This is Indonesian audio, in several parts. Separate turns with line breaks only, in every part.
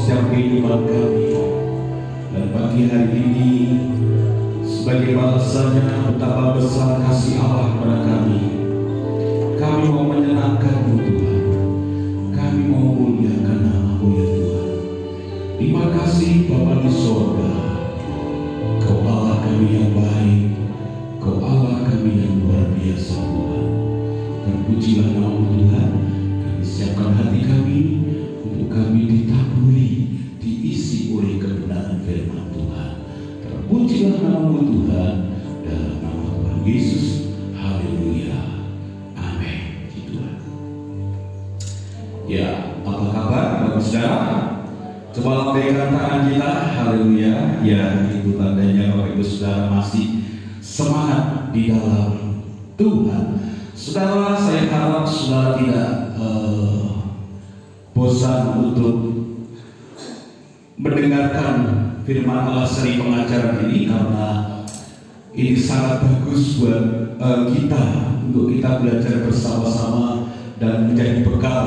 setiap kehidupan kami. Dan pagi hari ini, sebagai balasannya betapa besar kasih Allah kepada kami, kami mau menyenangkan-Mu Tuhan. Kami mau muliakan nama-Mu ya Tuhan. Terima kasih Bapa di sorga. Kau Allah kami yang baik, Kau Allah kami yang luar biasa Tuhan. Terpujilah nama-Mu Tuhan. Kami siapkan hati kami untuk kami ditaburi, diisi oleh kebenaran firman Tuhan. Terpujilah nama-Mu Tuhan, dalam nama Tuhan Yesus. Haleluya. Amin. Tuhan. Ya, apa kabar Bapak Saudara? Coba lambaikan tangan kita. Haleluya. Ya, itu tandanya Bapak Ibu Saudara masih semangat di dalam Tuhan. Saudara, saya harap saudara tidak bosan untuk mendengarkan firman Allah seri pengajaran ini, karena ini sangat bagus buat kita untuk kita belajar bersama-sama dan menjadi bekal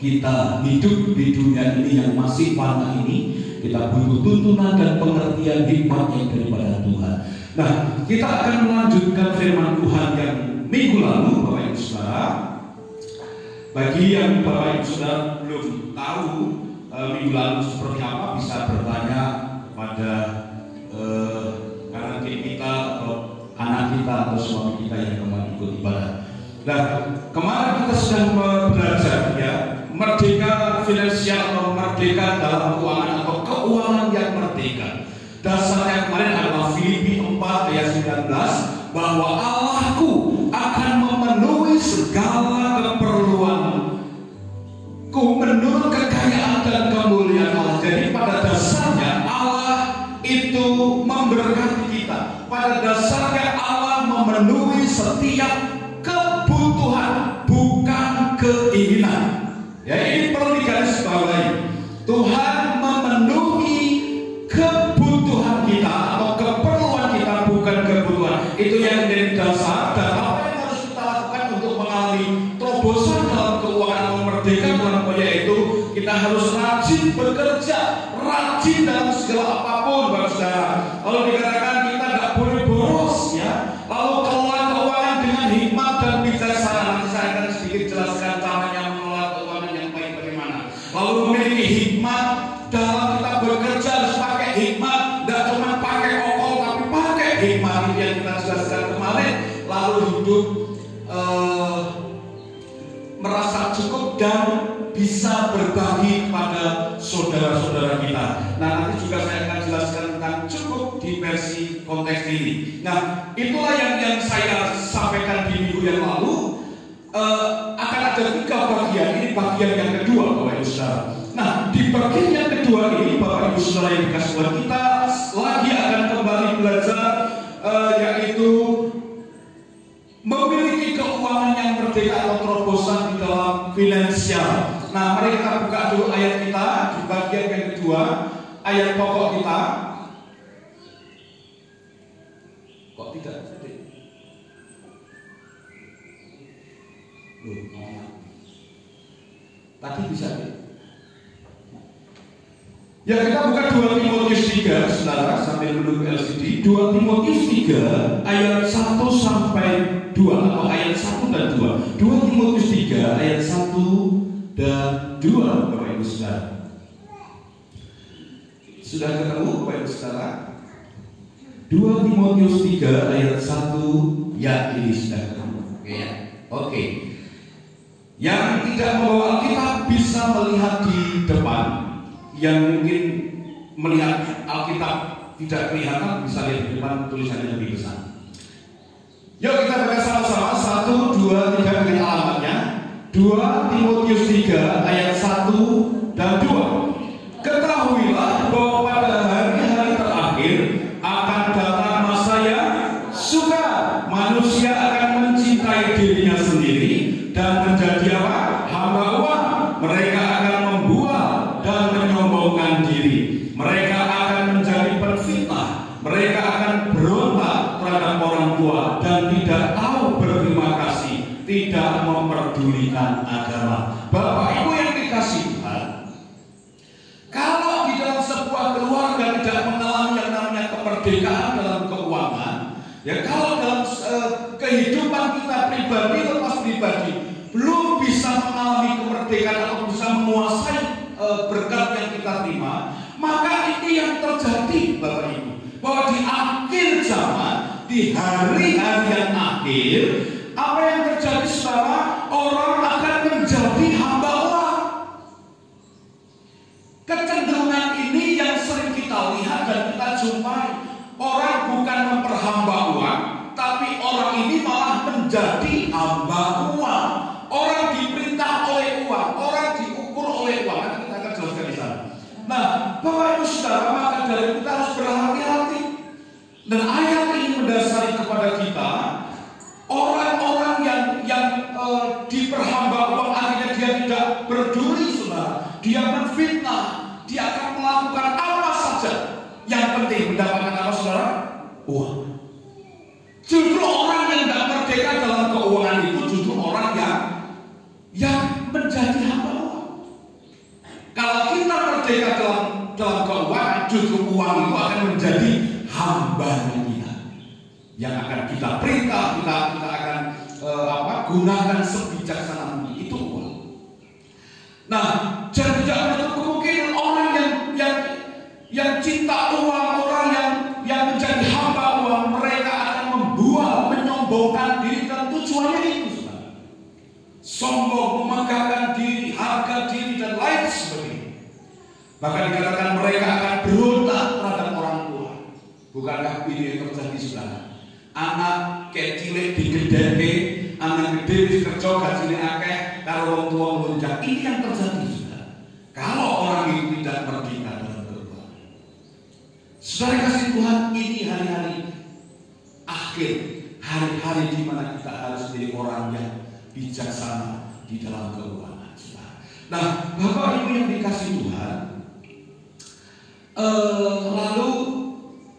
kita hidup di dunia ini yang masih fana ini. Kita butuh tuntunan dan pengertian hikmatnya daripada Tuhan. Nah, kita akan melanjutkan firman Tuhan yang minggu lalu, Bapak Ibu Saudara. Bagi yang Bapak Ibu Saudara belum tahu minggu lalu seperti apa, bisa bertanya pada kanan kita atau anak kita atau suami kita yang kemarin ikut ibadah. Nah, kemarin kita sedang belajar ya, merdeka finansial atau merdeka dalam keuangan atau keuangan yang merdeka. Dasarnya kemarin adalah Filipi 4 ayat 19, bahwa Allahku akan memenuhi segala keperluanku menurut kekayaan dan kemuliaan Allah. Jadi pada dasarnya Allah itu memberkati kita. Pada dasarnya Allah memenuhi setiap kebutuhan, bukan keinginan. Ya, ini perlu digarisbawahi. Tuhan memenuhi kebutuhan kita atau keperluan kita, bukan kebutuhan. Itu yang menjadi dasar. Dan apa yang harus kita lakukan untuk mengalami terobosan dalam keuangan atau merdeka dalam yaitu kita harus rajin bekerja, rajin dalam segala apapun, Bapak Saudara. Lalu dikatakan kita tidak boleh boros ya. Lalu kelola keuangan dengan hikmat dan bijaksana. Nanti saya akan sedikit jelaskan caranya mengelola keuangan yang baik bagaimana. Lalu memiliki hikmat dalam kita bekerja, harus pakai hikmat, tidak cuma pakai okol tapi pakai hikmat. Ini yang kita jelaskan kemarin. Lalu hidup merasa cukup dan bisa berbagi kepada saudara-saudara kita. Nah, nanti juga saya akan jelaskan tentang cukup di versi konteks ini. Nah, itulah yang saya sampaikan di minggu yang lalu. Akan ada 3 bagian. Ini bagian yang kedua, Bapak Ibu Saudara. Nah, di bagian yang kedua ini, Bapak Ibu Saudara yang dikasih Tuhan, kita lagi akan kembali belajar yaitu memiliki keuangan yang merdeka atau terobosan di dalam finansial. Nah, mari kita buka dulu ayat kita di bagian yang kedua, ayat pokok kita. Kok tidak jadi? Tadi bisa ya? Ya, kita buka 2 Timotius 3, saudara, sambil menunggu LCD. 2 Timotius 3 ayat 1 sampai 2 atau ayat 1 dan 2. 2 Timotius 3 ayat 1 dan 2, Bapak Ibu Saudara. Sudah ketemu Bapak Ibu Saudara? 2 Timotius 3 ayat 1, ya, ini sudah ketemu. Oke ya. Oke. Yang tidak membawa Alkitab bisa melihat di depan. Yang mungkin melihat Alkitab tidak kelihatan, bisa lihat di depan tulisannya lebih besar. Yuk kita baca sama-sama. 1, 2, 3, beri alamatnya. 2 Timotius 3 ayat 1 dan 2. Ketahuilah bahwa pada hari-hari terakhir akan datang masa yang sukar. Manusia akan mencintai dirinya sendiri dan menjadi apa? Hamba uang. Mereka akan membual dan menyombongkan diri. Mereka akan menjadi penfitnah. Mereka akan berontak terhadap orang tua dan tidak tahu berterima kasih, tidak memperdulikan agama. Bapak Ibu yang dikasih Tuhan, kalau kemerdekaan dalam keuangan, ya kalau dalam kehidupan kita pribadi lepas pribadi belum bisa mengalami kemerdekaan atau bisa menguasai berkat yang kita terima, maka ini yang terjadi Bapak Ibu, bahwa di akhir zaman, di hari-hari yang akhir, apa yang terjadi saudara? Orang akan menjadi hamba uang. Kecenderungan ini yang sering kita lihat dan kita jumpai. Orang bukan memperhamba uang, tapi orang ini malah menjadi hamba uang. Orang diperintah oleh uang, orang diukur oleh uang. Nanti kita akan jelaskan di sana. Nah, Bapak Ibu Saudara, maka dari kita harus berhati-hati. Dan ayat ini mendasari kepada kita, orang-orang yang diperhamba uang akhirnya dia tidak peduli, saudara. Dia menfitnah, dia akan melakukan apa saja. Yang penting mendapatkan apa, saudara? Uang. Justru orang yang tidak merdeka dalam keuangan itu justru orang yang menjadi hamba uang. Kalau kita merdeka dalam keuangan, justru uang itu akan menjadi hambanya kita, yang akan kita perintah, kita akan gunakan sebijaksana mungkin. Itu uang. Nah, jadi tidak menutup kemungkinan orang yang cinta uang, orang yang menjadi hamba uang, mereka akan membual, menyombongkan diri, dan tujuannya itu, saudara. Sombong, memegahkan diri, harga diri, dan lain sebagainya. Bahkan dikatakan mereka akan berontak terhadap orang tua. Bukankah ini yang terjadi, saudara? Anak kecil digedhe, anak gede kerja gajine akeh, karo wong tua melunjak. Ini yang terjadi, saudara. Kalau orang itu tidak merdeka dalam keuangan. Saudara kasih Tuhan, ini hari-hari akhir, hari-hari di mana kita harus menjadi orang yang bijaksana di dalam keuangan, saudara. Nah, Bapak Ibu yang dikasih Tuhan, lalu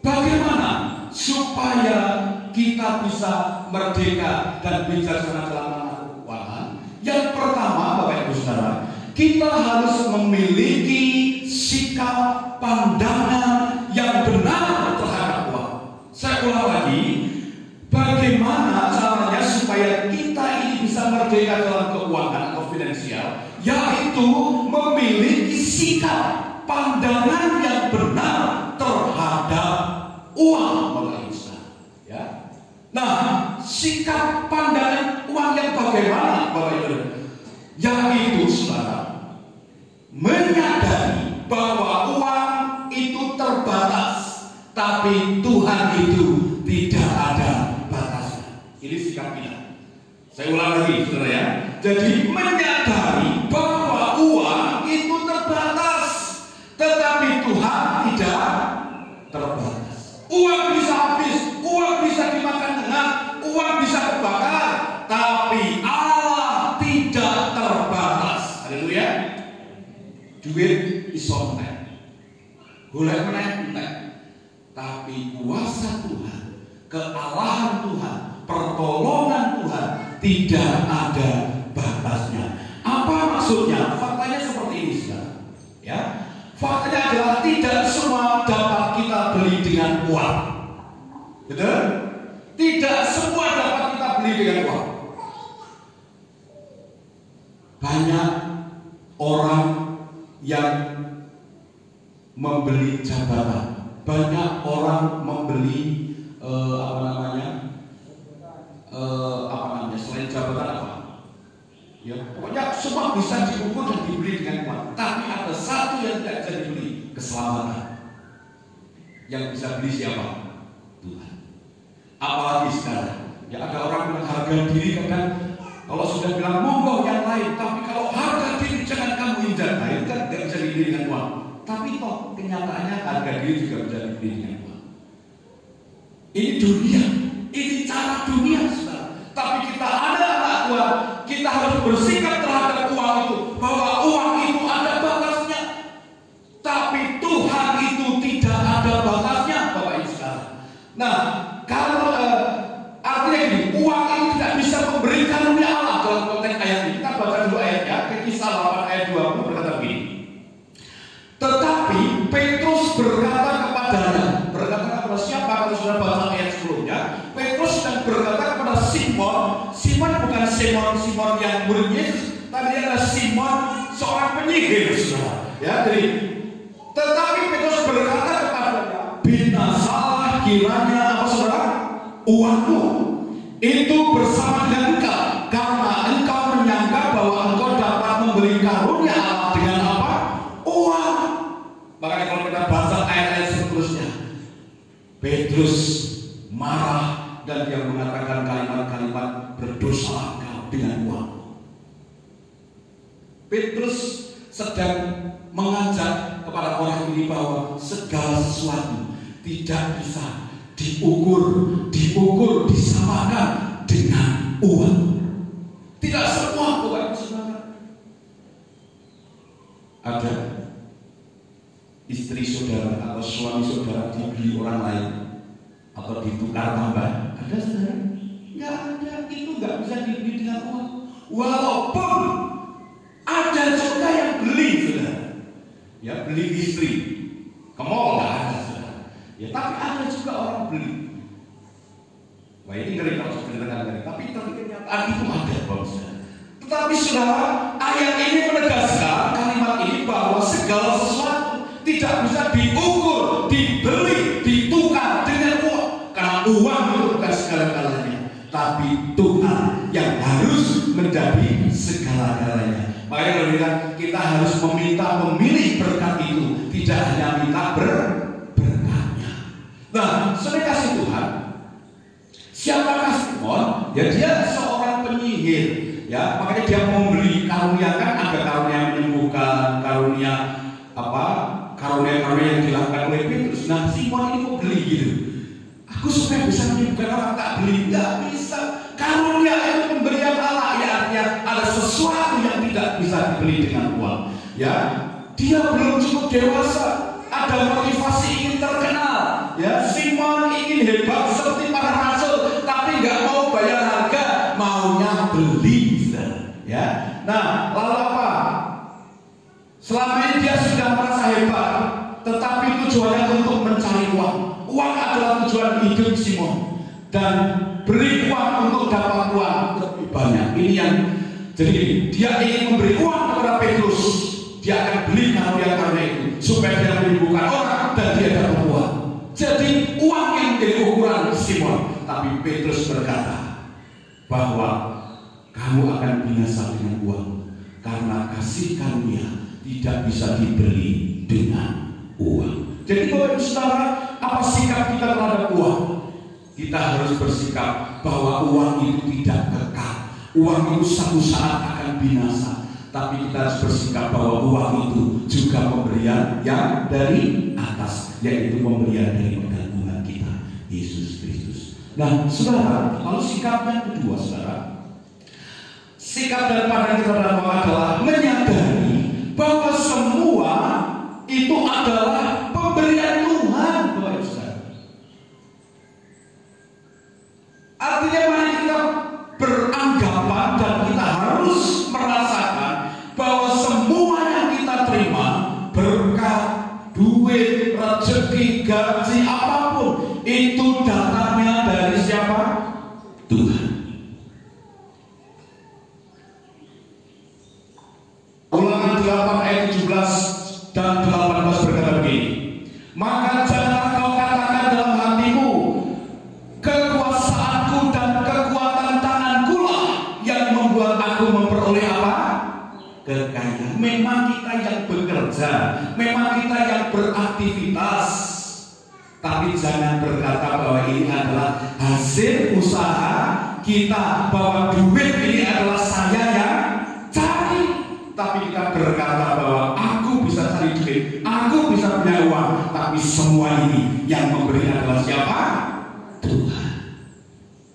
bagaimana supaya kita bisa merdeka dan bijaksana dalam keuangan? Yang pertama, Bapak Ibu Saudara, kita harus memiliki sikap pandangan yang benar terhadap uang. Saya ulang lagi, bagaimana caranya supaya kita ini bisa merdeka dalam keuangan atau finansial, yaitu memiliki sikap pandangan yang benar terhadap uang, Bapak Ibu Saudara. Ya. Nah, sikap pandangan uang yang bagaimana, Bapak Ibu? Yaitu, saudara, menyadari bahwa uang itu terbatas, tapi Tuhan itu tidak ada batasnya. Ini sikap kita. Saya ulang lagi, saudara ya. Jadi menyadari bahwa uang itu terbatas, tetapi Tuhan tidak terbatas. Uang bisa habis, uang bisa dimakan dengan, uang bisa terbakar, tapi Allah tidak terbatas. Haleluya. Duit iso entek, golek meneh entek, tapi kuasa Tuhan, kealahan Tuhan, pertolongan Tuhan tidak ada batasnya. Apa maksudnya? Faktanya seperti ini, saudara. Ya. Faktanya adalah tidak semua dapat kita beli dengan uang. Betul? Tidak semua dapat kita beli dengan uang. Banyak orang yang membeli jabatan, banyak orang membeli selain jabatan apa? Ya, pokoknya semua bisa diukur dan dibeli dengan uang. Tapi ada satu yang tidak bisa dibeli, keselamatan. Yang bisa beli siapa? Tuhan. Apalagi sekarang, ya ada orang yang harga diri kadang kalau sudah bilang monggo yang lain, tapi kalau harga diri jangan kamu injak, nah itu kan tidak bisa dibeli dengan uang. Tapi toh kenyataannya harga diri juga bisa dibeli dengan uang. Ini dunia, ini cara dunia, saudara. Tapi kita ada anak Tuhan, kita harus bersikap terhadap uang itu, bahwa uang itu ada batasnya. Tapi Tuhan itu tidak ada batasnya, Bapak Ibu Saudara. Nah, kalau artinya gini, uang itu tidak bisa memberi karunia Allah dalam konteks ayat ini. Kita baca dulu ayatnya, Kisah 8 ayat 20 berkata begini. Tetapi Petrus berkata kepadanya, berkata kepada siapa? uangmu itu bersama dengan engkau, karena engkau menyangka bahwa engkau dapat membeli karunia Allah dengan apa? Uang. Makanya kalau kita baca ayat-ayat seterusnya, Petrus marah dan dia mengatakan kalimat-kalimat, berdosalah engkau dengan uang. Petrus sedang mengajak kepada orang ini bahwa segala sesuatu tidak bisa diukur, disamakan dengan uang. Tidak semua bukan disamakan. Ada istri saudara atau suami saudara dibeli orang lain atau ditukar tambah. Ada saudara? Nggak ada. Itu nggak bisa dibeli dengan uang. Walaupun ada juga yang beli, saudara. Ya, beli istri ke mall nggak ada, saudara. Ya, tapi ada juga orang beli. Wah, ini ngeri kalau saudara ngeri. Tapi kenyataan itu ada, saudara. Tetapi saudara, ayat ini menegaskan kalimat ini bahwa segala sesuatu tidak bisa diukur, dibeli, ditukar dengan uang. Karena uang itu bukan segala-galanya, tapi Tuhan yang harus menjadi segala-galanya. Makanya kita harus memilih berkat itu, tidak hanya minta berkatnya. Nah, saudara kasih Tuhan, siapakah Simon? Ya, dia seorang penyihir. Ya, makanya dia membeli karunia, kan ada karunia menyembuhkan, karunia apa? Karunia-karunia yang dilakukan oleh Petrus. Nah, Simon ini kok beli gitu? Aku supaya bisa menyembuhkan orang, tak beli, nggak bisa. Karunia itu pemberian Allah, ya artinya ada sesuatu yang tidak bisa dibeli dengan uang. Ya, dia belum cukup dewasa, ada motivasi ingin terkenal. Ya, Simon ingin hebat seperti para rasul, tapi nggak mau bayar harga, maunya beli. Ya, nah lalu apa? Selama ini dia sudah merasa hebat, tetapi tujuannya untuk mencari uang. Uang adalah tujuan hidup Simon, dan beri uang untuk dapat uang lebih banyak. Ini yang jadi dia ingin memberi uang kepada Petrus. Dia akan beli karunia itu supaya dia menyembuhkan orang dan dia dapat uang. Jadi uang yang menjadi ukuran Simon. Tapi Petrus berkata bahwa kamu akan binasa dengan uang, karena kasih karunia tidak bisa dibeli dengan uang. Jadi Bapak Ibu Saudara, apa sikap kita terhadap uang? Kita harus bersikap bahwa uang itu tidak kekal. Uang itu suatu saat akan binasa. Tapi kita harus bersikap bahwa uang itu juga pemberian yang dari atas, yaitu pemberian dari Tuhan kita, Yesus Kristus. Nah, saudara, lalu sikap yang kedua, saudara, sikap daripada kita adalah menyadari bahwa semua itu adalah pemberian Tuhan, Bapak Ibu Saudara. Artinya mari kita beranggapan dan kita harus merasakan bahwa semua yang kita terima, berkat, duit, rezeki, gaji, apapun, itu datangnya dari siapa? Tuhan. Ulangan 8 ayat 17 dan 18 berkata begini, maka jangan kau katakan dalam hatimu, kekuasaanku dan kekuatan tanganku lah yang membuat aku memperoleh apa? Kekayaan. Memang kita yang bekerja, memang kita yang beraktivitas, tapi jangan berkata bahwa ini adalah hasil usaha kita, bahwa duit ini adalah saya yang cari. Tapi kita berkata bahwa aku bisa cari duit, aku bisa punya uang, tapi semua ini yang memberi adalah siapa? Tuhan.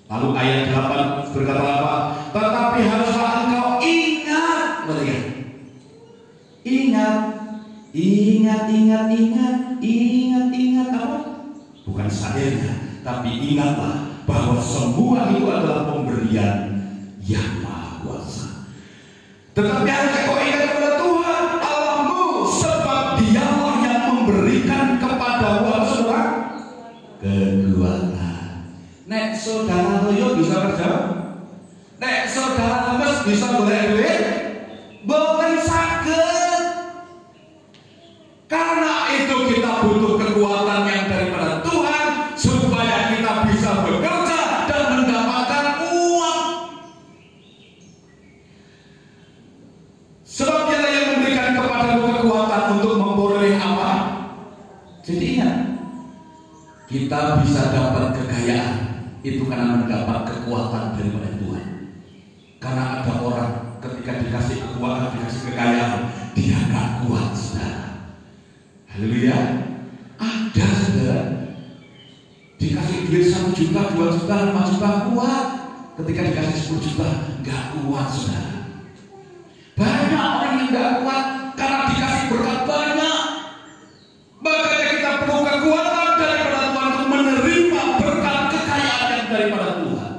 Lalu ayat 8 berkata apa? Tetapi haruslah engkau ingat, melihat. Ingat apa? Bukan sayanya, tapi ingatlah bahwa semua itu adalah pemberian yang Maha Kuasa. Tetapi harusnya kau ingat kepada Tuhan Allahmu, sebab Dialah yang memberikan kepada saudara kekuatan. Nek saudara loyo bisa kerja, nek saudara lemes bisa golek duit, boten saged. Karena itu kita butuh kekuatan yang daripada Tuhan supaya kita bisa bekerja Jadi ingat, kita bisa dapat kekayaan itu karena mendapat kekuatan daripada Tuhan. Karena ada orang ketika dikasih kekuatan, dikasih kekayaan, dia nggak kuat, saudara. Haleluya. Ada saudara dikasih duit 1 juta, 2 juta, 5 juta kuat. Ketika dikasih 10 juta nggak kuat, saudara. Banyak orang yang nggak kuat karena dikasih berkat banyak. Makanya kita perlu kekuatan daripada Tuhan untuk menerima berkat kekayaan yang daripada Tuhan.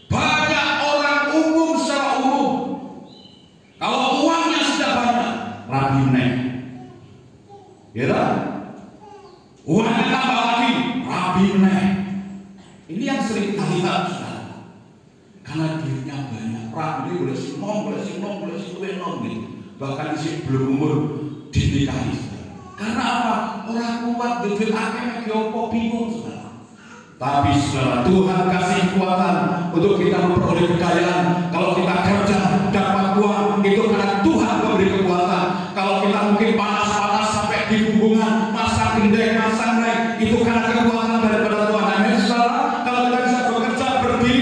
Banyak orang umum secara umum, kalau uangnya sudah banyak, rabi meneh. Ya, uangnya tambah lagi, rabi meneh. Ini yang sering kita lihat, saudara. Karena duitnya banyak, rabi boleh sinong, boleh sinong, boleh sinong gitu. Bahkan isi belum umur dinikahi, saudara. Karena apa? Orang kuat duit akeh opo bingung, saudara. Tapi saudara, Tuhan kasih kekuatan untuk kita memperoleh kekayaan. Kalau kita kerja dapat uang, itu karena Tuhan memberi kekuatan. Kalau kita mungkin panas-panas sampai di punggungan, masa gendeng, masa ngrek, itu karena kekuatan daripada Tuhan. Amin, saudara. Kalau kita bisa bekerja, berdiri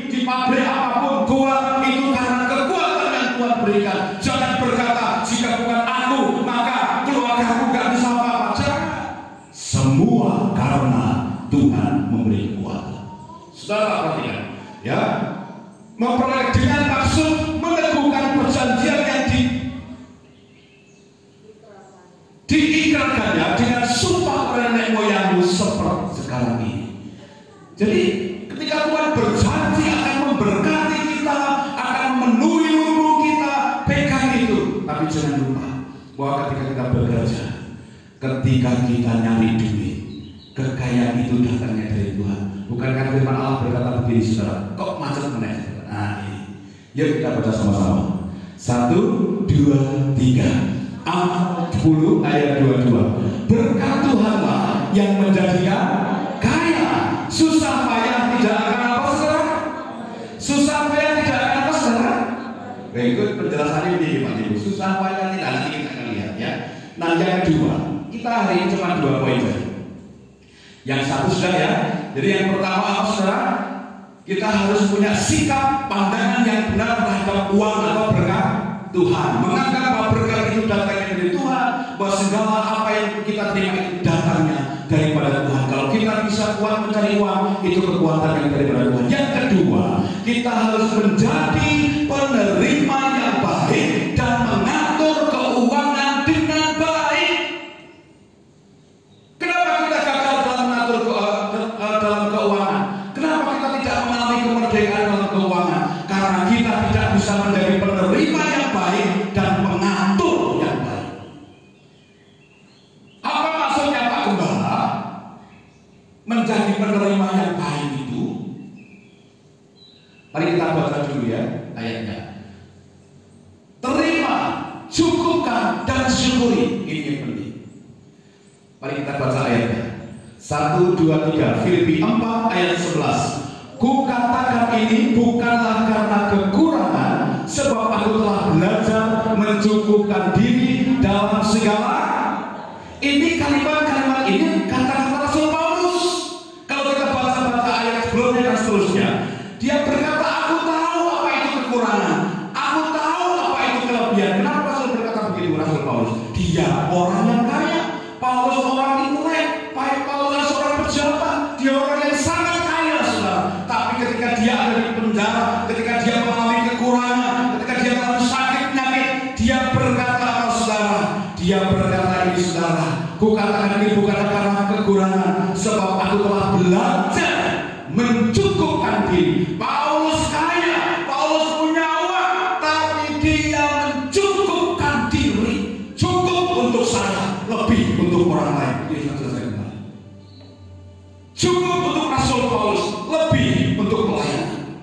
di pabrik apapun kuat, itu karena kekuatan yang Tuhan berikan. Jangan berkata, jika bukan aku, maka keluarga aku gak bisa apa-apa. Jangan. Semua karena Tuhan memberi kekuatan. Saudara perhatikan, ya, memperoleh dengan maksud meneguhkan perjanjian yang diikrarkannya dengan sumpah nenek moyangmu seperti sekarang ini. Jadi ketika Tuhan berjanji akan memberkati kita, akan memenuhi lumbung kita, pegang itu. Tapi jangan lupa bahwa ketika kita bekerja, ketika kita nyari duit, kekayaan itu datangnya dari Tuhan. Bukankah firman Allah berkata begini, saudara? Kok macet meneh? Nah ini, yuk kita baca sama-sama. 1, 2, 3. Amsal 10 ayat 22. Berkat Tuhanlah yang menjadikan kaya, susah payah tidak akan apa, saudara? Susah payah tidak akan apa, saudara? Berikut penjelasannya ini, Pak Ibu. Susah payah tidak, nanti kita akan lihat ya. Nah yang kedua, kita hari ini cuma 2 poin saja. Yang satu sudah ya. Jadi yang pertama apa, saudara? Kita harus punya sikap pandangan yang benar terhadap uang atau berkat Tuhan. Menganggap bahwa berkat itu datangnya dari Tuhan, bahwa segala apa yang kita terima itu datangnya daripada Tuhan. Kalau kita bisa kuat mencari uang, itu kekuatan yang daripada Tuhan. Yang kedua, kita harus menjadi penerima yang baik dan mengatur keuangan dengan baik. Kenapa kita gagal dalam mengatur dalam keuangan? Kenapa kita tidak mengalami kemerdekaan dalam keuangan? Karena kita tidak bisa menjadi penerima yang baik dan mengatur yang baik. Apa maksudnya Pak Gembala? Menjadi penerima yang baik itu, mari kita baca dulu ya ayatnya. Terima, cukupkan dan syukuri. Ini yang penting. Mari kita baca ayatnya. 1, 2, 3. Filipi 4 ayat 11. Kukatakan ini bukanlah karena kekurangan, sebab aku telah belajar mencukupkan diri dalam segala. Ini kalimat-kalimat ini kata-kata Rasul Paulus. Kalau kita baca-baca ayat sebelumnya dan seterusnya, dia berkata, aku tahu apa itu kekurangan, aku tahu apa itu kelebihan. Kenapa Rasul berkata begitu, Rasul Paulus? Dia orang yang kaya, Paulus orang intelek, Paulus seorang pejabat, dia orang yang sangat kaya, saudara. Tapi ketika dia ada di penjara, ketika dia mengalami kekurangan, ketika dia mengalami sakit penyakit, dia berkata, saudara, dia berkata ini, saudara, kukatakan ini bukan karena kekurangan, sebab aku telah belajar mencukupkan diri. Paulus kaya, Paulus punya uang, tapi dia mencukupkan diri. Cukup untuk saya, lebih untuk orang lain. Cukup untuk Rasul Paulus, lebih untuk pelayanan.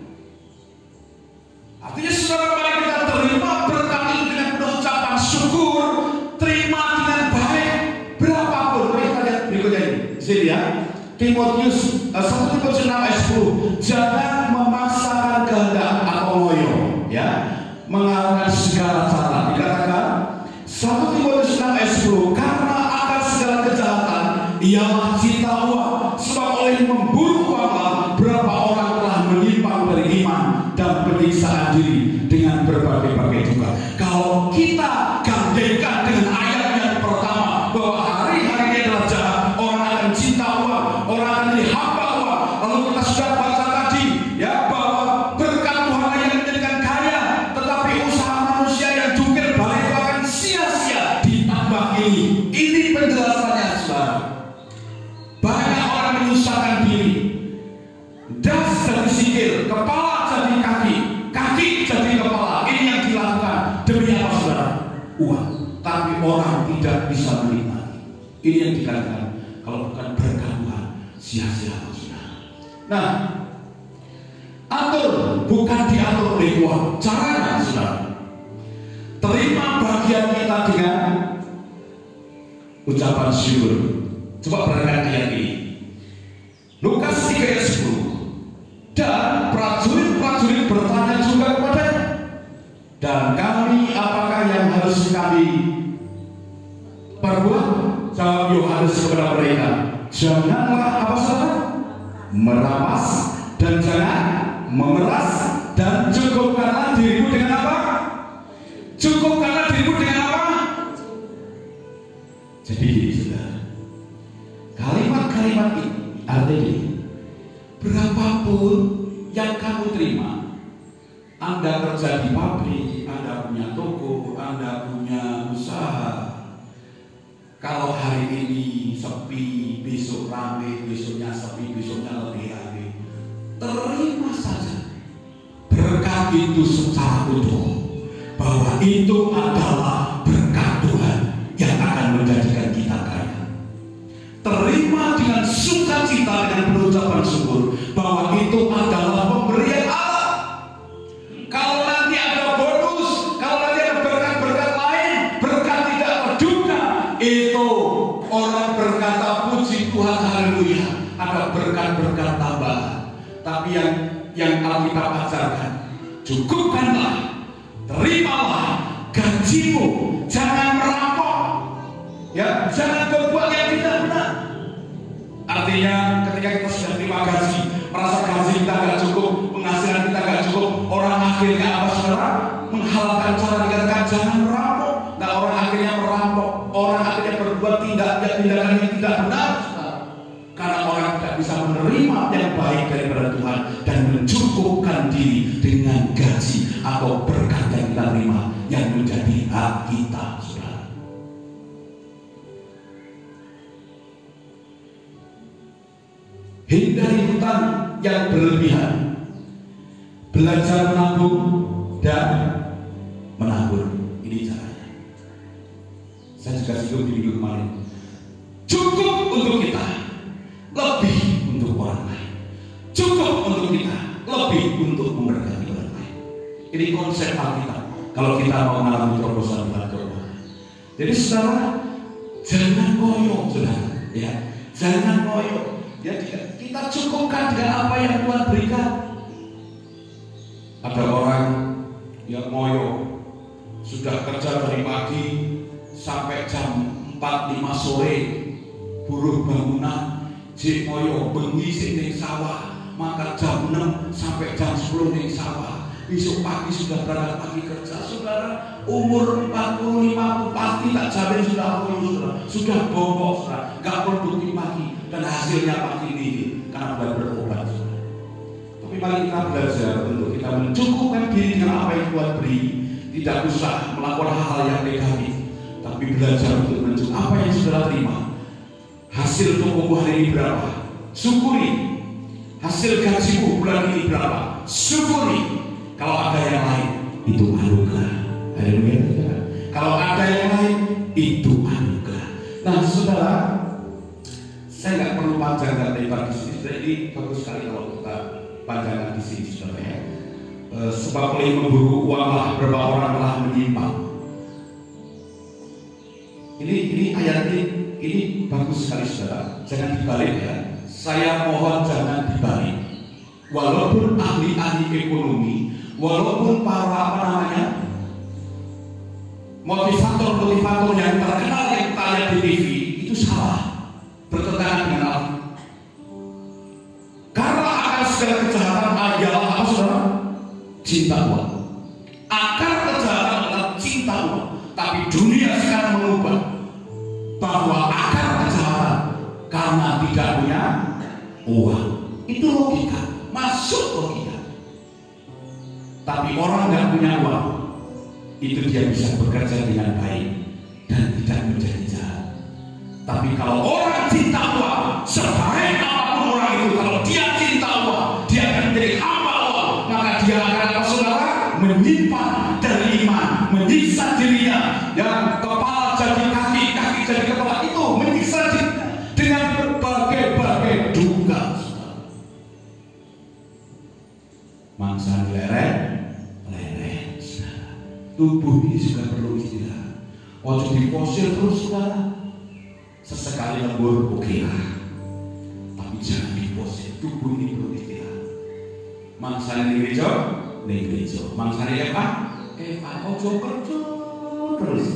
Artinya saudara, mari kita terima berkat itu dengan ucapan syukur, terima dengan baik, berapapun. Mari kita lihat berikutnya ini. Sini ya, Timotius 1 Timotius 6 ayat 10. Jangan memaksakan kehendak atau ngoyo, ya, mengalahkan segala cara. Dikatakan 1 Timotius 6 ayat 10. ialah cinta uang. Sebab oleh memburu uanglah berapa orang telah menyimpang dari iman dan penyiksaan diri dengan berbagai-bagai duka. Kalau kita gandengkan dengan ayat yang pertama bahwa hari-hari adalah jahat, orang akan cinta uang, orang akan menjadi hamba uang. Lalu kita sudah baca tadi ya bahwa berkat Tuhan yang menjadikan kaya, tetapi usaha manusia yang jungkir balik itu akan sia-sia. Ditambah ini penjelasannya, saudara. Banyak orang menyusahkan diri. Das jadi sikil, kepala jadi kaki, kaki jadi kepala. Ini yang dilakukan demi apa, saudara? Uang. Tapi orang tidak bisa menikmati. Ini yang dikatakan kalau bukan berkat Tuhan, sia-sia, saudara. Nah, atur bukan diatur oleh uang. Caranya, saudara, terima bagian kita dengan ucapan syukur. Coba perhatikan ayat ini. Lukas 3 ayat 10. Dan prajurit-prajurit bertanya juga kepadanya, dan kami apakah yang harus kami perbuat? Jawab Yohanes kepada mereka, janganlah apa saja merampas dan jangan memeras, dan cukupkanlah dirimu dengan apa? Cukupkanlah dirimu dengan apa? Jadi saudara, kalimat-kalimat ini artinya berapapun yang kamu terima, Anda kerja di pabrik, Anda punya toko, Anda punya usaha. Kalau hari ini sepi, besok rame, besoknya sepi, besoknya lebih rame, terima saja berkat itu secara utuh, bahwa itu adalah berkat Tuhan yang akan menjadikan kita kaya. Terima dengan sukacita dengan pengucapan syukur bahwa itu adalah pemberian Allah. Kalau nanti ada bonus, kalau nanti ada berkat-berkat lain, berkat tidak terduga, itu orang berkata puji Tuhan, haleluya, ada berkat-berkat tambahan. Tapi yang Alkitab ajarkan, cukupkanlah, terimalah gajimu, jangan merampok, ya, jangan berbuat yang tidak benar. Artinya ketika kita sudah terima gaji, merasa gaji kita nggak cukup, penghasilan kita nggak cukup, orang akhirnya apa, saudara? Menghalalkan cara dikatakan jangan merampok. Nah, orang akhirnya merampok, orang akhirnya berbuat tindakan yang tidak benar, saudara. Karena orang tidak bisa menerima yang baik daripada Tuhan dan mencukupkan diri dengan gaji atau berkat yang kita terima yang menjadi hak kita, saudara. Hindari hutang yang berlebihan, belajar menabung dan menabur. Ini caranya. Saya juga singgung di minggu kemarin. Cukup untuk kita, lebih untuk orang lain. Cukup untuk kita, lebih untuk memberkati orang lain. Ini konsep Alkitab. Kalau kita mau mengalami terobosan dalam keuangan. Jadi saudara, jangan koyo, saudara. Ya, jangan koyo. Ya, kita cukupkan dengan apa yang Tuhan berikan. Ada orang yang ngoyo, sudah kerja dari pagi sampai jam 4-5 sore, buruh bangunan, jek ngoyo, bengi sing ning sawah, maka jam 6 sampai jam 10 ning sawah. Besok pagi sudah berangkat pagi kerja, saudara. Umur 40-50 pasti tak jamin sudah ngoyo, saudara. Sudah bongkok, saudara. Gak produktif pagi. Dan hasilnya pagi ini karena sudah berobat. Tapi mari kita belajar untuk kita mencukupkan diri dengan apa yang Tuhan beri. Tidak usah melakukan hal-hal yang negatif, tapi belajar untuk mencukupkan apa yang saudara terima. Hasil tokomu hari ini berapa? Syukuri. Hasil gajimu bulan ini berapa? Syukuri. Kalau ada yang lain, itu anugerah. Haleluya. Kalau ada yang lain, itu anugerah. Nah, saudara, saya nggak perlu panjangkan lebar di sini. Jadi bagus sekali kalau kita panjangkan di sini, saudara ya. Sebab oleh memburu uanglah berapa orang telah menyimpang. Ini ayat ini bagus sekali, saudara. Jangan dibalik ya. Saya mohon jangan dibalik. Walaupun ahli-ahli ekonomi, walaupun para motivator yang terkenal yang kita lihat di TV itu salah, bertentangan uang. Itu logika, masuk logika. Tapi orang nggak punya uang, itu dia bisa bekerja dengan baik dan tidak menjadi jahat. Tapi kalau orang cinta uang, sebaik apapun orang itu, kalau dia cinta uang, dia akan menjadi hamba uang. Maka dia akan apa saudara? Menyimpan dari iman, menyiksa dirinya, yang kepala jadi kaki, kaki jadi kepala, itu menyiksa dirinya dengan berbagai-bagai duka. Mangsa leren, tubuh ini juga perlu istirahat. Ojo diposir terus saudara. Sesekali lembur oke lah, tapi jangan diposir. Tubuh ini perlu istirahat. Mangsa ini gereja, mangsane apa? Ojo kerja terus.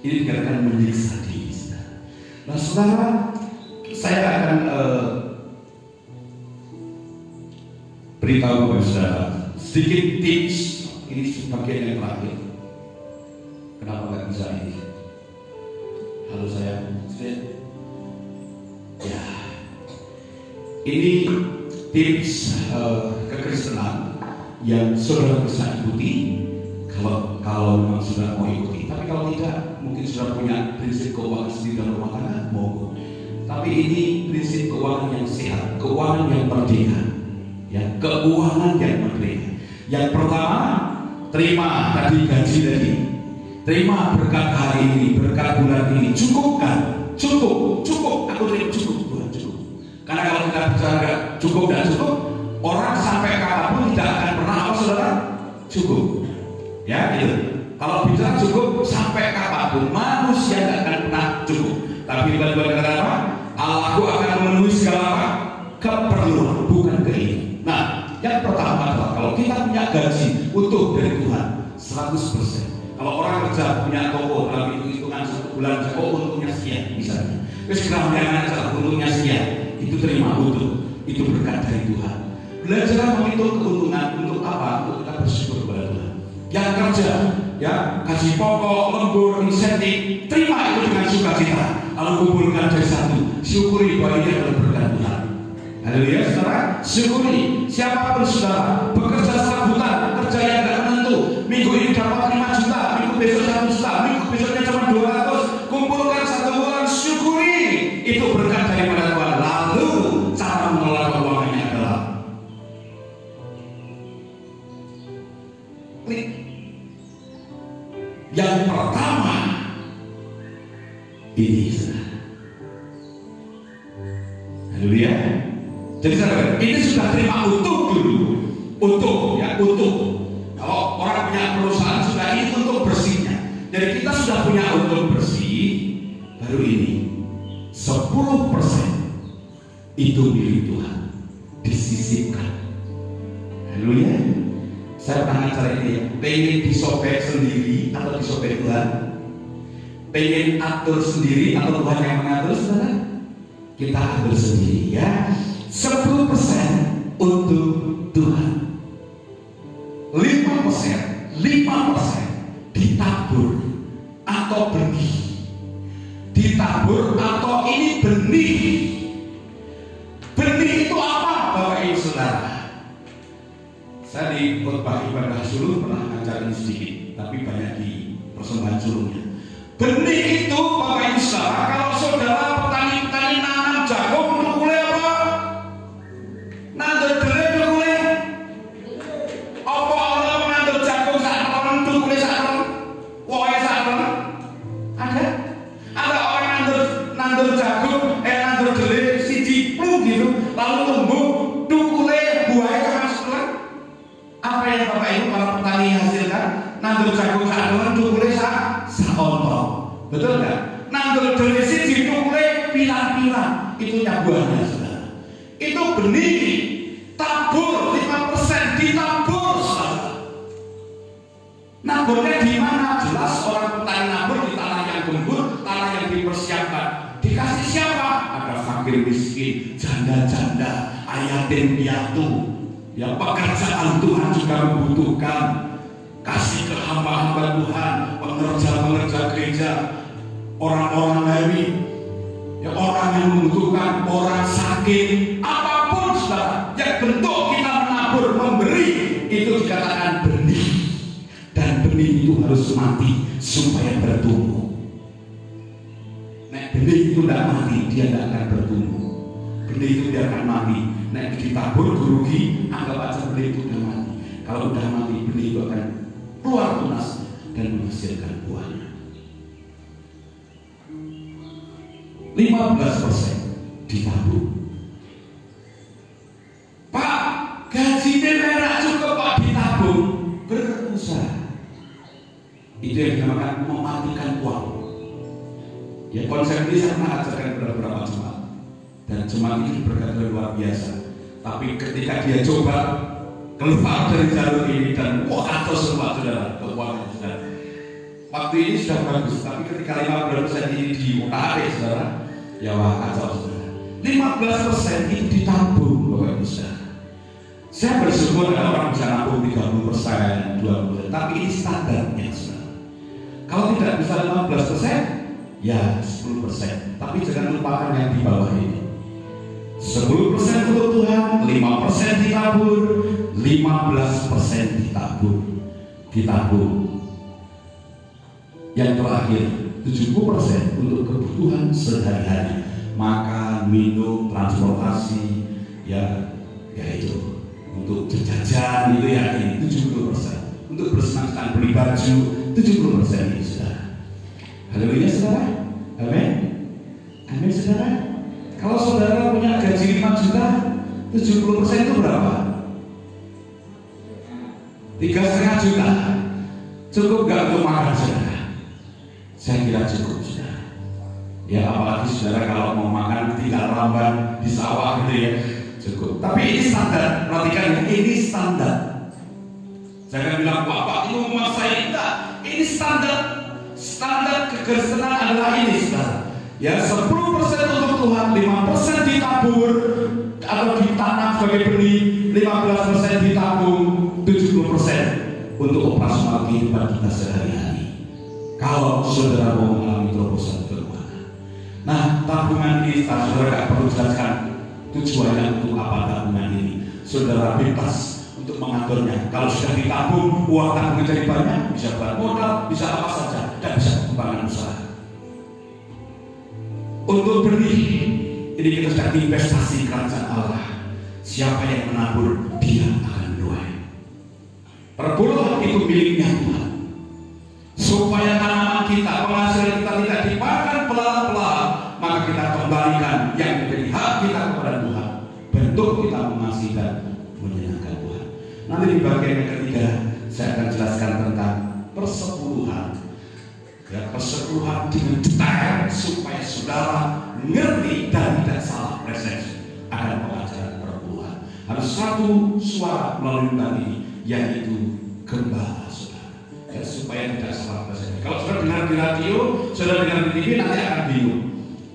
Ini dikatakan menyiksa diri. Nah saudara, saya akan beritahu kepada saudara sedikit tips. Ini bagian yang terakhir. Kenapa nggak bisa ini? Halo saya, ya. Ini tips kekristenan yang saudara bisa ikuti kalau memang sudah mau ikuti. Tapi kalau tidak, mungkin sudah punya prinsip keuangan sendiri dalam rumah tangga, mau. Tapi ini prinsip keuangan yang sehat, keuangan yang merdeka, ya, keuangan yang merdeka. Yang pertama, terima tadi gaji tadi, terima berkat hari ini, berkat bulan ini, cukup kan? Cukup, aku terima cukup, Tuhan cukup. Karena kalau kita bicara cukup dan cukup, orang sampai kapanpun tidak akan pernah apa saudara? Cukup, ya gitu. Kalau bicara cukup sampai kapanpun manusia tidak akan pernah cukup. Tapi Tuhan kata apa? Allahku akan memenuhi segala apa? Keperluan, bukan keinginan. Nah, yang pertama adalah kalau kita punya gaji utuh dari Tuhan 100%. Kalau orang kerja punya toko dalam hitungan 1 bulan, untungnya sekian misalnya. Terus kita punya untungnya sekian, itu terima utuh, itu berkat dari Tuhan. Belajar menghitung keuntungan untuk apa? Untuk kita bersyukur kepada Tuhan. Yang kerja, ya gaji pokok, lembur, insentif, terima itu dengan sukacita. Lalu kumpulkan jadi satu, syukuri bahwa ini adalah berkat Tuhan. Haleluya, saudara, syukuri. Siapapun saudara bekerja serabutan, kerja yang tidak menentu, minggu ini dapat 5 juta, minggu besok 1 juta, minggu besoknya cuma 200, kumpulkan 1 bulan, syukuri. Itu berkat daripada Tuhan. Lalu cara mengelola keuangannya adalah klik. Yang pertama ini, saudara. Haleluya. Jadi saudara, ini sudah terima utuh dulu, utuh ya, utuh. Kalau orang punya perusahaan sudah ini untuk bersihnya. Jadi kita sudah punya utuh bersih, baru ini 10% itu milik Tuhan, disisipkan. Haleluya. Saya pernah acara ini ya, pengen disobek sendiri atau disobek Tuhan, pengen atur sendiri atau Tuhan yang mengatur, saudara? Kita atur sendiri ya. 10% untuk Tuhan, 5% ditabur atau benih, ditabur atau ini benih. Benih itu apa, Bapak Ibu Saudara? Saya di khotbah ibadah sulung pernah ngajarin sedikit, tapi banyak di persembahan sulungnya. Benih itu Bapak Ibu Saudara, kalau saudara petani nanam jagung, mulai apa? Nandur dele mulai. Apa orang nandur jagung saat orang mulai saat orang, woe saat orang? Ada orang nandur jagung, nandur dele siji plung gitu, lalu tumbuh, tukule buahnya sama setelah. Apa yang Bapak Ibu para petani hasilkan? Nandur jagung saat orang, tukule saontok. Betul nggak? Nandur dele siji tukule pilang-pilang, itu buahnya, saudara. Itu benih. Tabur 5% ditabur, saudara. Naburnya di mana? Jelas orang petani nabur di tanah yang gembur, tanah yang dipersiapkan. Dikasih siapa? Ada fakir miskin, janda-janda, yatim piatu. Ya, pekerjaan Tuhan juga membutuhkan. Kasih ke hamba-hamba Tuhan, pengerja-pengerja gereja, orang-orang lain, ya orang yang membutuhkan, orang sakit. Apa harus mati supaya bertumbuh. Nek benih itu tidak mati, dia tidak akan bertumbuh. Benih itu dia akan mati. Nek ditabur rugi, anggap aja benih itu sudah mati. Kalau sudah mati, benih itu akan keluar tunas dan menghasilkan buahnya. 15% ditabung. Pak, gajinya merah cukup Pak, ditabung. Berusaha. Itu yang dinamakan mematikan uang. Ya, konsep ini saya pernah ajarkan kepada beberapa jemaat, dan jemaat ini berkata luar biasa. Tapi ketika dia coba keluar dari jalur ini dan wah kacau semua saudara, keuangan saudara. Waktu ini sudah bagus, tapi ketika 15% ini ditarik saudara, ya wah kacau saudara. 15% itu ditabung Bapak Ibu saudara. Saya bersyukur kalau orang bisa nabung 30%, 20%, tapi ini standarnya saudara. Kalau tidak bisa 15%, ya 10%. Tapi jangan lupakan yang di bawah ini. 10% untuk Tuhan, 5% ditabur, 15% ditabung. Yang terakhir 70% untuk kebutuhan sehari-hari, makan, minum, transportasi, ya itu untuk jajan itu ya ini 70%. Untuk bersenang-senang beli baju 70% ini saudara. Haleluya saudara. Amin. Amin saudara. Kalau saudara punya gaji 5 juta, 70% itu berapa? 3,5 juta. Cukup gak untuk makan saudara? Saya kira cukup saudara. Ya apalagi saudara kalau mau makan tinggal ramban di sawah gitu ya, cukup. Tapi ini standar, perhatikan ini standar. Jangan bilang Bapak itu rumah saya tidak. Ini standar. Standar kekristenan adalah ini saudara. Ya 10% untuk Tuhan, 5% ditabur atau ditanam sebagai benih, 15% ditabung, 70% untuk operasional kehidupan kita sehari-hari. Kalau saudara mau mengalami terobosan keuangan. Nah, tabungan ini saudara tidak perlu jelaskan tujuannya untuk apa tabungan ini. Saudara bebas untuk mengaturnya. Kalau sudah ditabung, uang tabungan jadi banyak, bisa buat modal, bisa apa saja, dan bisa pengembangan usaha. Untuk benih, ini kita sedang investasi kerajaan Allah. Siapa yang menabur, dia akan menuai. Perpuluhan itu miliknya Tuhan. Supaya tanaman kita, penghasilan kita tidak dimakan pelan-pelan, maka kita kembalikan yang menjadi hak kita kepada Tuhan. Bentuk kita mengasihi dan menyenangkan Tuhan. Nanti di bagian yang ketiga, saya akan jelaskan tentang persepuluhan. Ya, persepuluhan dengan detail supaya saudara ngerti dan tidak salah persepsi akan pengajaran perpuluhan. Harus satu suara melalui tadi, yaitu gembala saudara. Ya, supaya tidak salah persepsi. Kalau saudara dengar di radio, saudara dengar di TV nanti akan bingung.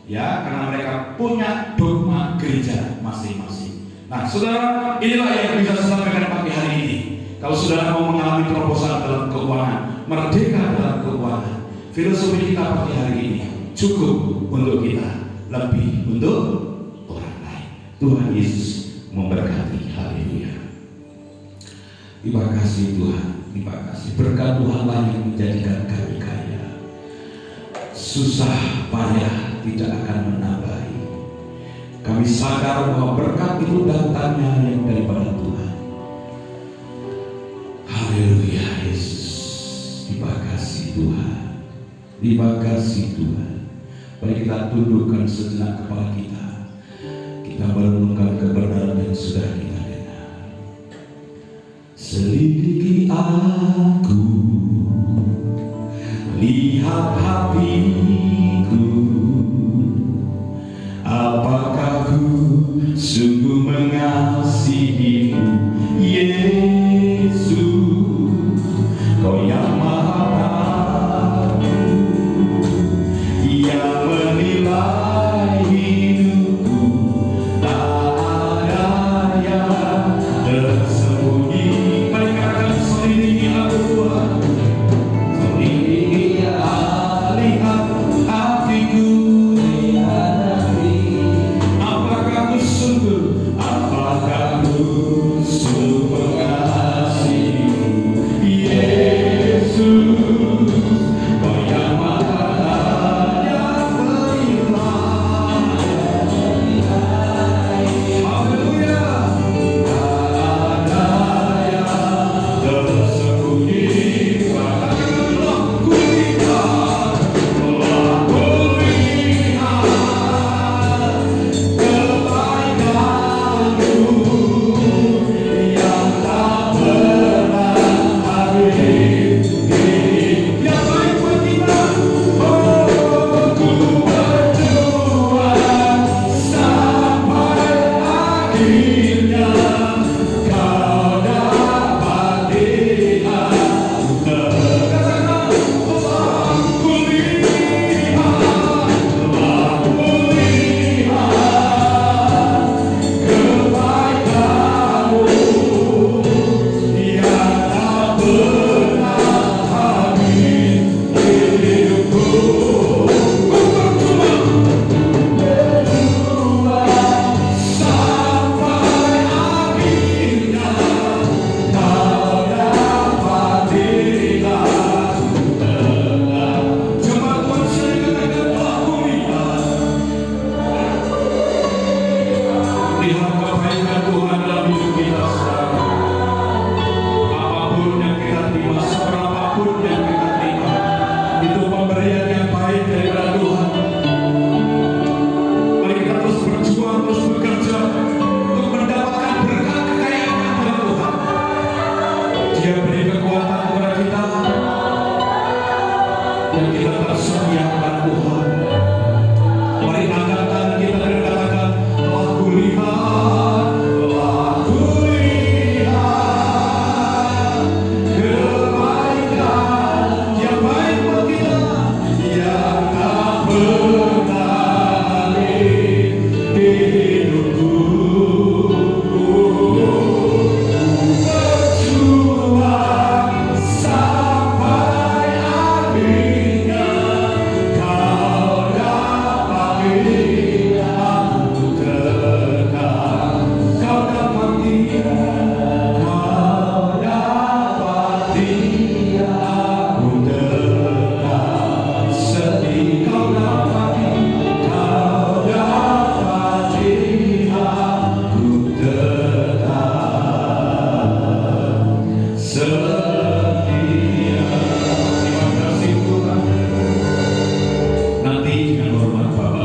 Ya, karena mereka punya dogma gereja masing-masing. Nah, saudara, inilah yang bisa saya sampaikan pagi hari ini. Kalau saudara mau mengalami terobosan dalam keuangan, merdeka dalam keuangan, filosofi kita pagi hari ini cukup untuk kita, lebih untuk orang lain. Tuhan Yesus memberkati. Haleluya. Terima kasih Tuhan. Terima kasih. Berkat Tuhanlah yang menjadikan kami kaya. Susah payah tidak akan menambahi. Kami sadar bahwa berkat itu datangnya yang daripada Tuhan. Haleluya Yesus. Terima kasih Tuhan. Terima kasih Tuhan. Mari kita tundukkan sejenak kepala kita. Kita merenungkan kebenaran yang sudah kita dengar. Selidiki aku, lihat hatiku, apakah ku sungguh mengasihimu, Yesus, Kau yang Maha yang menilai hidupku tak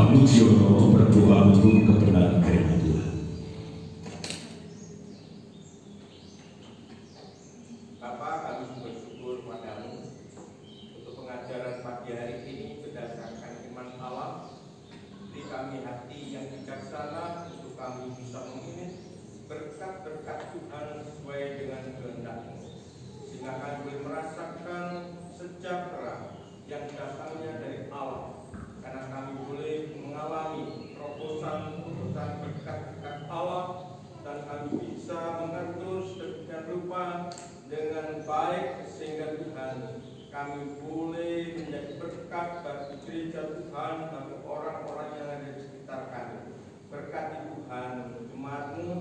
Bapak Mujiono berdoa untuk kebenaran firman Tuhan.
Bapa, kami bersyukur padamu untuk pengajaran pagi hari ini berdasarkan firman Allah. Beri kami hati yang bijaksana untuk kami bisa memilih berkat-berkat Tuhan sesuai dengan kehendak-Mu, sehingga kami boleh merasakan sejahtera yang datangnya dari Allah, karena kami boleh mengalami terobosan-terobosan berkat-berkat Allah, dan kami bisa mengatur sedemikian rupa dengan baik sehingga Tuhan kami boleh menjadi berkat bagi gereja Tuhan, bagi orang-orang yang ada di sekitar kami. Berkati Tuhan jemaat-Mu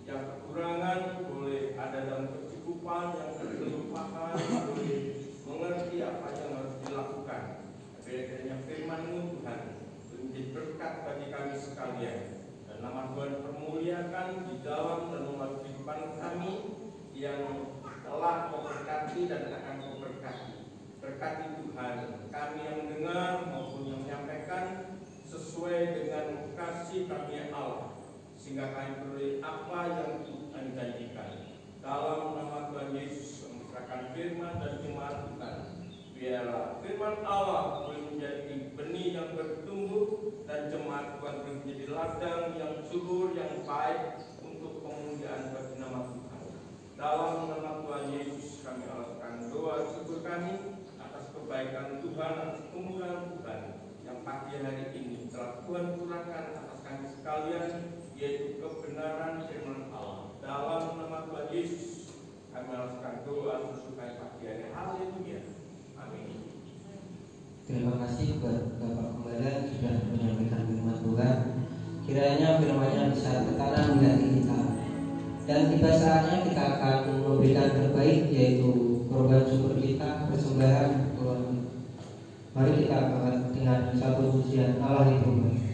yang kekurangan boleh ada dalam kecukupan, yang berkelimpahan boleh mengerti apa yang harus dilakukan. Kiranya firman-Mu Tuhan menjadi berkat bagi kami sekalian, dan nama Tuhan permuliakan di dalam dan melalui kehidupan kami yang telah Kau berkati dan akan Kau berkati. Berkati Tuhan kami yang mendengar maupun yang menyampaikan sesuai dengan kasih karunia Allah, sehingga kami beroleh apa yang Tuhan janjikan. Dalam nama Tuhan Yesus menyerahkan firman dan jemaat Tuhan. Biarlah firman Allah boleh menjadi benih yang bertumbuh, dan jemaat Tuhan boleh menjadi ladang yang subur, yang baik untuk kemuliaan bagi nama Tuhan. Dalam nama Tuhan Yesus kami alaskan doa syukur kami atas kebaikan Tuhan, atas kemurahan Tuhan yang pagi hari ini telah Tuhan curahkan atas kami sekalian, yaitu kebenaran firman Allah. Dalam nama Tuhan Yesus kami alaskan doa syukur kami pagi hari. Haleluya. Amin.
Terima kasih buat Bapak Gembala sudah menyampaikan firman Tuhan. Kiranya firman-Nya bisa tertanam di hati kita. Dan tiba saatnya kita akan memberikan terbaik, yaitu korban syukur kita, persembahan Tuhan. Mari kita angkat dengan satu pujian Allah itu baik.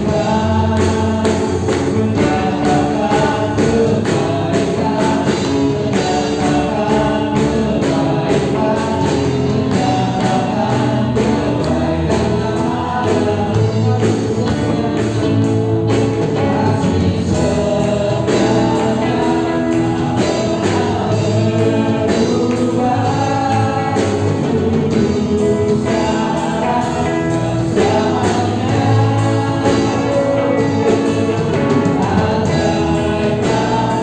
Bye.